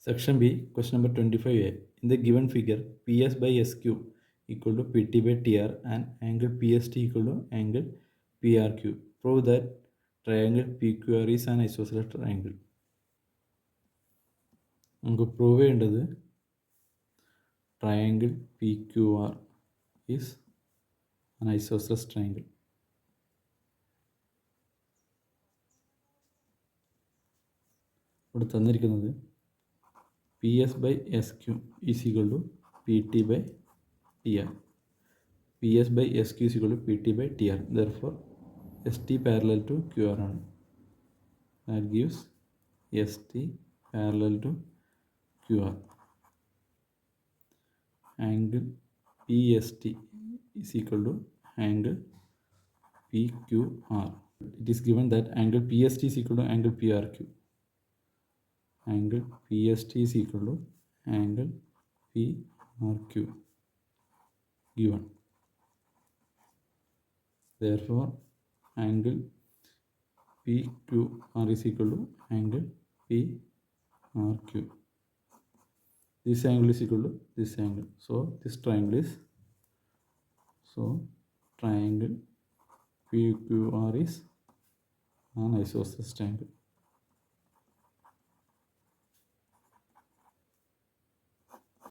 Section B, question number 25A. In the given figure, PS by SQ equal to PT by TR and angle PST equal to angle PRQ. Prove that triangle PQR is an isosceles triangle. നമുക്ക് prove ചെയ്യേണ്ടത് triangle PQR is an isosceles triangle. ഇവിടെ തന്നിരിക്കുന്നത് PS by SQ is equal to PT by TR. PS by SQ is equal to PT by TR. Therefore, ST parallel to QR ആണ്. That gives ST parallel to QR. Angle PST is equal to angle PQR. It is given that angle PST is equal to angle PRQ. Angle PST is equal to angle PRQ given. Therefore, angle PQR is equal to angle PRQ. This angle is equal to this angle. So, this triangle is, triangle PQR is an isosceles triangle.